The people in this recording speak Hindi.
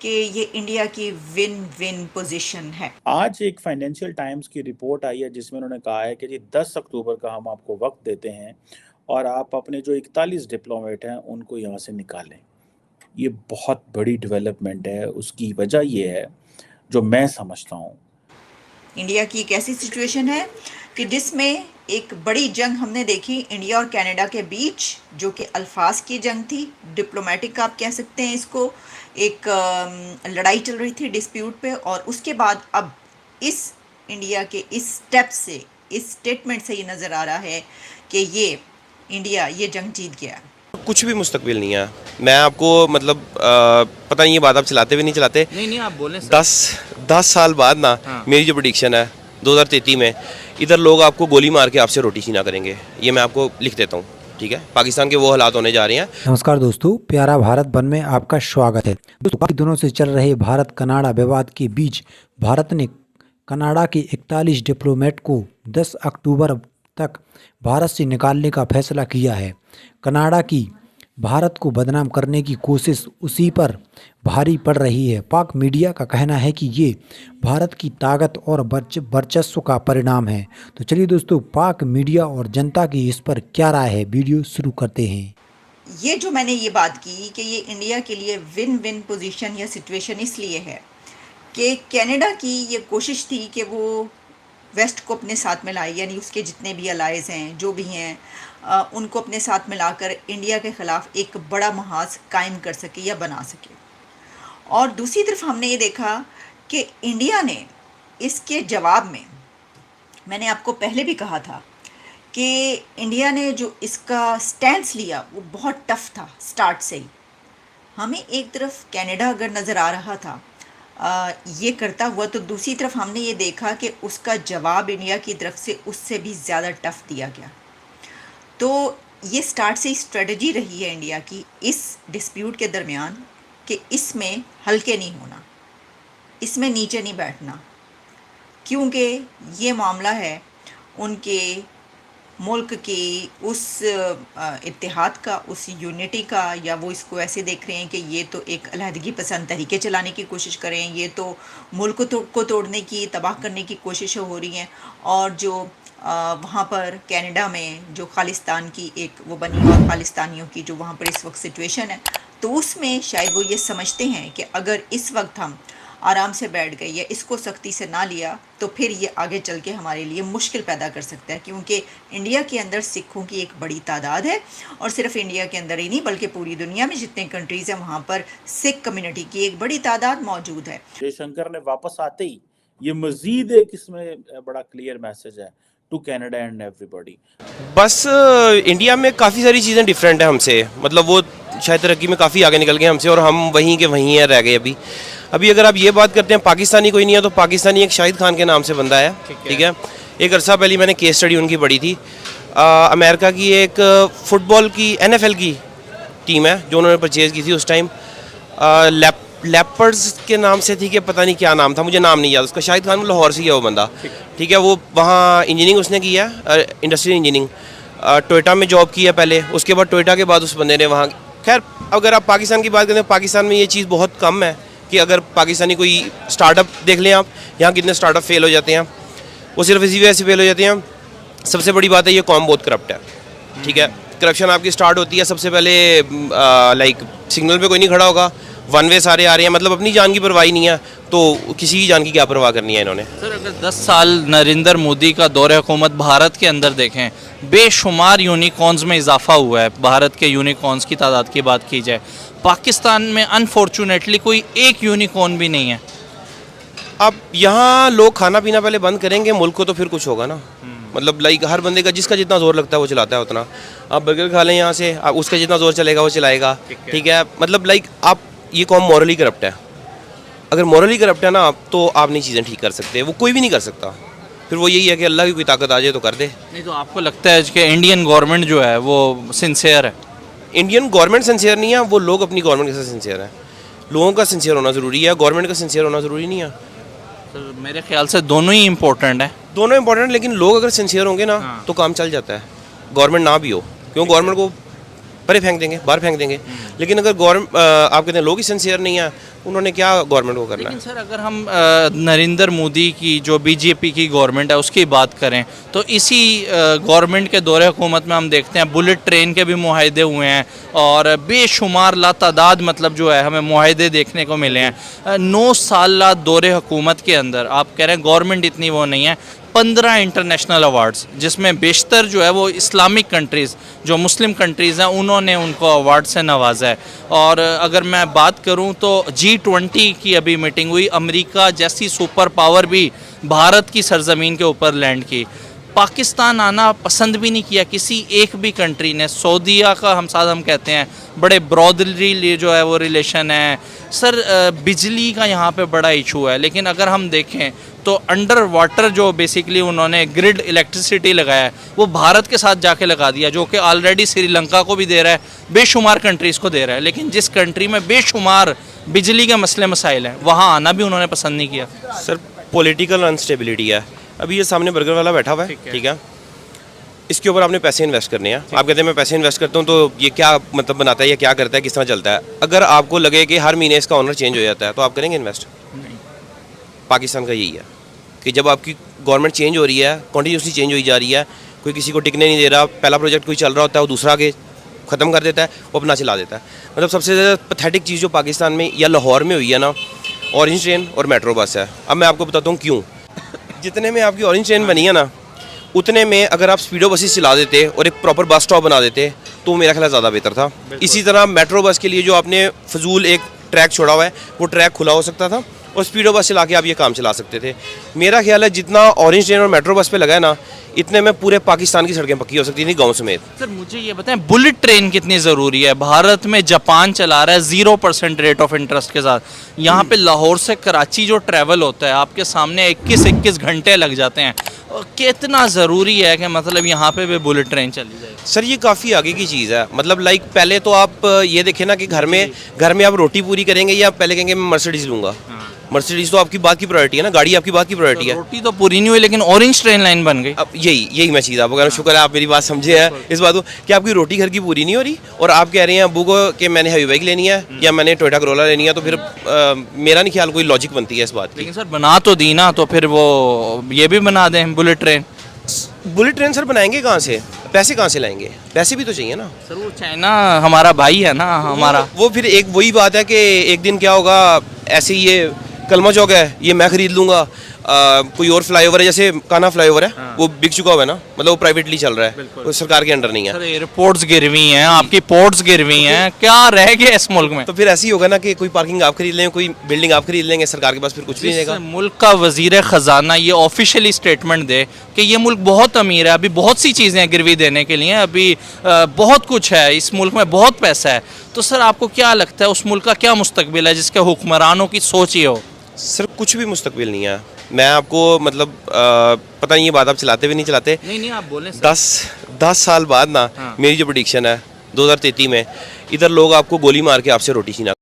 कि ये इंडिया की विन विन पोजीशन है। आज एक फाइनेंशियल टाइम्स की रिपोर्ट आई है जिसमें उन्होंने कहा है कि जी 10 अक्टूबर का हम आपको वक्त देते हैं और आप अपने जो 41 डिप्लोमेट हैं उनको यहाँ से निकालें। ये बहुत बड़ी डेवलपमेंट है। उसकी वजह ये है जो मैं समझता हूँ। इंडिया की एक ऐसी सिचुएशन है कि जिसमें एक बड़ी जंग हमने देखी इंडिया और कनाडा के बीच, जो कि अल्फाज की जंग थी, डिप्लोमेटिक आप कह सकते हैं इसको। एक लड़ाई चल रही थी डिस्प्यूट पे, और उसके बाद अब इस इंडिया के इस स्टेप से, इस स्टेटमेंट से ये नज़र आ रहा है कि ये इंडिया ये जंग जीत गया। कुछ भी मुस्तकबिल नहीं है। मैं आपको मतलब पता नहीं ये बात आप चलाते भी नहीं चलाते। नहीं नहीं, आप बोलें सर। 10 साल बाद ना, हाँ। मेरी जो प्रेडिक्शन है 2033 में इधर लोग आपको गोली मार के आपसे रोटी छीना करेंगे। ये मैं आपको लिख देता हूँ, ठीक है। पाकिस्तान के वो हालात होने जा रहे हैं। नमस्कार दोस्तों, प्यारा भारत वन में आपका स्वागत है। दोस्तों, काफी दिनों से चल रहे भारत कनाडा विवाद के बीच भारत ने कनाडा के 41 डिप्लोमेट को 10 अक्टूबर तक भारत से निकालने का फैसला किया है। कनाडा की भारत को बदनाम करने की कोशिश उसी पर भारी पड़ रही है। पाक मीडिया का कहना है कि ये भारत की ताकत और वर्चस्व का परिणाम है। तो चलिए दोस्तों, पाक मीडिया और जनता की इस पर क्या राय है, वीडियो शुरू करते हैं। ये जो मैंने ये बात की कि ये इंडिया के लिए विन विन पोजीशन या सिचुएशन इसलिए है कि कनाडा की ये कोशिश थी कि वो वेस्ट को अपने साथ में लाए, यानी उसके जितने भी अलाइज हैं, जो भी हैं, उनको अपने साथ मिलाकर इंडिया के ख़िलाफ़ एक बड़ा महाज कायम कर सके या बना सके। और दूसरी तरफ हमने ये देखा कि इंडिया ने इसके जवाब में, मैंने आपको पहले भी कहा था कि इंडिया ने जो इसका स्टैंड लिया वो बहुत टफ था स्टार्ट से ही। हमें एक तरफ कनाडा अगर नज़र आ रहा था ये करता हुआ, तो दूसरी तरफ हमने ये देखा कि उसका जवाब इंडिया की तरफ से उससे भी ज़्यादा टफ दिया गया। तो ये स्टार्ट से ही स्ट्रेटजी रही है इंडिया की इस डिस्प्यूट के दरमियान कि इसमें हल्के नहीं होना, इसमें नीचे नहीं बैठना, क्योंकि ये मामला है उनके मुल्क की उस इत्तेहाद का, उस यूनिटी का, या वो इसको ऐसे देख रहे हैं कि ये तो एक अलहदगी पसंद तरीके चलाने की कोशिश कर रहे हैं, ये तो मुल्क को तोड़ने की, तबाह करने की कोशिशें हो रही हैं। और जो वहाँ पर कनाडा में जो खालिस्तान की एक वो बनी और खालिस्तानियों की जो वहाँ पर इस वक्त सिचुएशन है, तो उसमें शायद वो ये समझते हैं कि अगर इस वक्त हम आराम से बैठ गए या इसको सख्ती से ना लिया तो फिर ये आगे चल के हमारे लिए मुश्किल पैदा कर सकता है, क्योंकि इंडिया के अंदर सिखों की एक बड़ी तादाद है। और सिर्फ इंडिया के अंदर ही नहीं बल्कि पूरी दुनिया में जितने कंट्रीज़ हैं वहाँ पर सिख कम्युनिटी की एक बड़ी तादाद मौजूद है। जयशंकर ने वापस आते ही ये मजीद एक इसमें बड़ा क्लियर मैसेज है टू कनाडा एंड एवरीबॉडी। बस इंडिया में काफ़ी सारी चीज़ें डिफरेंट है हमसे। मतलब वो शायद तरक्की में काफ़ी आगे निकल गए हमसे और हम वहीं के वहीं हैं, रह गए अभी अगर आप ये बात करते हैं पाकिस्तानी कोई नहीं है, तो पाकिस्तानी एक शाहिद खान के नाम से बंदा है, ठीक है। एक अरसा पहले मैंने केस स्टडी उनकी पढ़ी थी। अमेरिका की एक फ़ुटबॉल की NFL की टीम है जो उन्होंने परचेज़ की थी उस टाइम। लेपर्ड्स के नाम से थी कि पता नहीं क्या नाम था, मुझे नाम नहीं याद उसका। शाहिद खान लाहौर से है वो बंदा, ठीक है। वो वहाँ इंजीनियरिंग उसने की है, इंडस्ट्रियल इंजीनियरिंग। टोयोटा में जॉब की है पहले, उसके बाद टोयोटा के बाद उस बंदे ने वहाँ, खैर अगर आप पाकिस्तान की बात करें, पाकिस्तान में ये चीज़ बहुत कम है कि अगर पाकिस्तानी कोई स्टार्टअप देख लें आप, यहाँ कितने स्टार्टअप फेल हो जाते हैं, वो सिर्फ इसी वजह से फेल हो जाते हैं। सबसे बड़ी बात है ये कौम बहुत करप्ट है, ठीक है। करप्शन आपकी स्टार्ट होती है सबसे पहले, लाइक सिग्नल पे कोई नहीं खड़ा होगा, वन वे सारे आ रहे हैं, मतलब अपनी जान की परवाही नहीं है, तो किसी की जान की क्या परवाह करनी है इन्होंने। सर, अगर 10 साल नरेंद्र मोदी का दौरे हुकूमत भारत के अंदर देखें, बेशुमार यूनिकॉर्न्स में इजाफा हुआ है। भारत के यूनिकॉर्न्स की तादाद की बात की जाए, पाकिस्तान में अनफॉर्चुनेटली कोई एक यूनिकॉर्न भी नहीं है। अब यहाँ लोग खाना पीना पहले बंद करेंगे, मुल्क को तो फिर कुछ होगा ना। मतलब लाइक हर बंदे का जिसका जितना जोर लगता है वो चलाता है उतना। आप बर्गर खा लें यहाँ से, आप उसका जितना जोर चलेगा वो चलाएगा, ठीक है। मतलब लाइक आप, ये कौम मॉरली करप्ट है। अगर मॉरली करप्ट है ना आप, तो आप नहीं चीज़ें ठीक कर सकते, वो कोई भी नहीं कर सकता। फिर वो यही है कि अल्लाह की कोई ताकत आ जाए तो कर दे। नहीं तो आपको लगता है कि इंडियन गवर्नमेंट जो है वो सिंसियर है? इंडियन गवर्नमेंट सिंसियर नहीं है, वो लोग अपनी गवर्नमेंट के साथ सिंसियर है। लोगों का सिंसियर होना ज़रूरी है, गवर्नमेंट का सिंसियर होना ज़रूरी नहीं है। सर, मेरे ख्याल से दोनों ही इम्पोर्टेंट है। दोनों इंपॉर्टेंट, लेकिन लोग अगर सिंसियर होंगे ना तो काम चल जाता है, गवर्नमेंट ना भी हो। क्यों गवर्नमेंट को परे फेंक देंगे, बाहर फेंक देंगे। लेकिन अगर गवर्नमेंट आप कहते हैं लोग ही सिंसियर नहीं है, उन्होंने क्या गवर्नमेंट को करना है? लेकिन सर अगर हम नरेंद्र मोदी की जो बीजेपी की गवर्नमेंट है उसकी बात करें तो इसी गवर्नमेंट के दौरे हुकूमत में हम देखते हैं बुलेट ट्रेन के भी मुआहदे हुए हैं और बेशुमार लातादाद मतलब जो है हमें मुआहदे देखने को मिले हैं। 9 साल दौरे हुकूमत के अंदर आप कह रहे हैं गवर्नमेंट इतनी वो नहीं है, 15 इंटरनेशनल अवार्ड्स जिसमें बेशतर जो है वो इस्लामिक कंट्रीज़ जो मुस्लिम कंट्रीज़ हैं उन्होंने उनको अवार्ड से नवाजा है। और अगर मैं बात करूं तो G20 की अभी मीटिंग हुई, अमेरिका जैसी सुपर पावर भी भारत की सरजमीन के ऊपर लैंड की। पाकिस्तान आना पसंद भी नहीं किया किसी एक भी कंट्री ने। सऊदीया का हम कहते हैं बड़े ब्रॉडली जो है वो रिलेशन है। सर बिजली का यहाँ पे बड़ा इशू है, लेकिन अगर हम देखें तो अंडर वाटर जो बेसिकली उन्होंने ग्रिड इलेक्ट्रिसिटी लगाया है वो भारत के साथ जाके लगा दिया, जो कि ऑलरेडी श्रीलंका को भी दे रहा है, बेशुमार कंट्रीज़ को दे रहा है। लेकिन जिस कंट्री में बेशुमार बिजली के मसले मसाइल हैं वहाँ आना भी उन्होंने पसंद नहीं किया। सर पॉलिटिकल अनस्टेबिलिटी है। अभी ये सामने बर्गर वाला बैठा हुआ है, ठीक है, इसके ऊपर आपने पैसे इन्वेस्ट करने हैं। आप कहते हैं मैं पैसे इन्वेस्ट करता हूँ तो ये क्या मतलब बनाता है, ये क्या करता है, किस तरह चलता है? अगर आपको लगे कि हर महीने इसका ओनर चेंज हो जाता है तो आप करेंगे इन्वेस्ट? नहीं। पाकिस्तान का यही है कि जब आपकी गवर्नमेंट चेंज हो रही है, कॉन्टीन्यूसली चेंज हो जा रही है, कोई किसी को टिकने नहीं दे रहा, पहला प्रोजेक्ट कोई चल रहा होता है वो दूसरा आगे ख़त्म कर देता है, वो अपना चला देता है। मतलब सबसे ज़्यादा पैथेटिक चीज़ जो पाकिस्तान में या लाहौर में हुई है ना, ऑरेंज ट्रेन और मेट्रो बस है। अब मैं आपको बताता हूँ क्यों। जितने में आपकी ऑरेंज ट्रेन बनी है ना, उतने में अगर आप स्पीडो बसेस चला देते और एक प्रॉपर बस स्टॉप बना देते तो मेरा ख्याल ज़्यादा बेहतर था। इसी तरह मेट्रो बस के लिए जो आपने फजूल एक ट्रैक छोड़ा हुआ है वो ट्रैक खुला हो सकता था और स्पीडो बस चला के आप ये काम चला सकते थे। मेरा ख्याल है जितना ऑरेंज ट्रेन और मेट्रो बस पे लगा है ना, इतने में पूरे पाकिस्तान की सड़कें पक्की हो सकती थी, गांव समेत। सर मुझे ये बताएं बुलेट ट्रेन कितनी ज़रूरी है? भारत में जापान चला रहा है 0% रेट ऑफ इंटरेस्ट के साथ। यहाँ पे लाहौर से कराची जो ट्रैवल होता है आपके सामने 21 घंटे लग जाते हैं। कितना ज़रूरी है कि मतलब यहाँ पे भी बुलेट ट्रेन चली जाए? सर ये काफ़ी आगे की चीज़ है। मतलब लाइक पहले तो आप ये देखें ना कि घर में आप रोटी पूरी करेंगे या पहले कहेंगे मैं मर्सिडीज़ लूँगा। मर्सिडीज़ तो आपकी बात की प्रायोरिटी है ना, गाड़ी आपकी बात की प्रायोरिटी है। रोटी तो पूरी नहीं हुई लेकिन ऑरेंज ट्रेन लाइन बन गई। अब यही मैं चीज़ आपको कह रहा हूँ। शुक्र है आप मेरी बात समझे हैं इस बात को कि आपकी रोटी घर की पूरी नहीं हो रही और आप कह रहे हैं अबू को कि मैंने हैवी बाइक लेनी है या मैंने टोयोटा करोला लेनी है, तो फिर मेरा नहीं ख्याल कोई लॉजिक बनती है इस बात की। लेकिन सर बना तो दी ना, तो फिर वो ये भी बना दें bullet train. Bullet train sir बनाएंगे कहाँ से? पैसे कहाँ से लाएंगे? पैसे भी तो चाहिए ना सर। वो चाइना हमारा भाई है ना हमारा। वो फिर एक वही बात है कि एक दिन क्या होगा, ऐसे ही ये कलमा चौक है ये मैं खरीद लूँगा, कोई और फ्लाईओवर है जैसे काना फ्लाईओवर है वो बिक चुका हुआ है ना, मतलब वो प्राइवेटली चल रहा है, वो सरकार के अंडर नहीं है। सर एयरपोर्ट्स गिरवी हैं, आपकी पोर्ट्स गिरवी हैं, क्या रह गया इस मुल्क में? तो फिर ऐसे ही होगा ना कि कोई पार्किंग आप खरीद लेंगे, कोई बिल्डिंग आप खरीद लेंगे, सरकार के पास फिर कुछ भी नहीं रहेगा। मुल्क का वजीर ख़जाना ये ऑफिशियली स्टेटमेंट दे कि ये मुल्क बहुत अमीर है, अभी बहुत सी चीज़ें हैं गिरवी देने के लिए, अभी बहुत कुछ है इस मुल्क में, बहुत पैसा है, तो सर आपको क्या लगता है उस मुल्क का क्या मुस्तकबिल है जिसके हुक्मरानों की सोच ये हो? सर कुछ भी मुस्तकबिल नहीं है। मैं आपको मतलब पता नहीं ये बात आप चलाते भी नहीं चलाते। नहीं आप बोलें। 10 साल बाद ना मेरी जो प्रेडिक्शन है 2033 में इधर लोग आपको गोली मार के आपसे रोटी छीना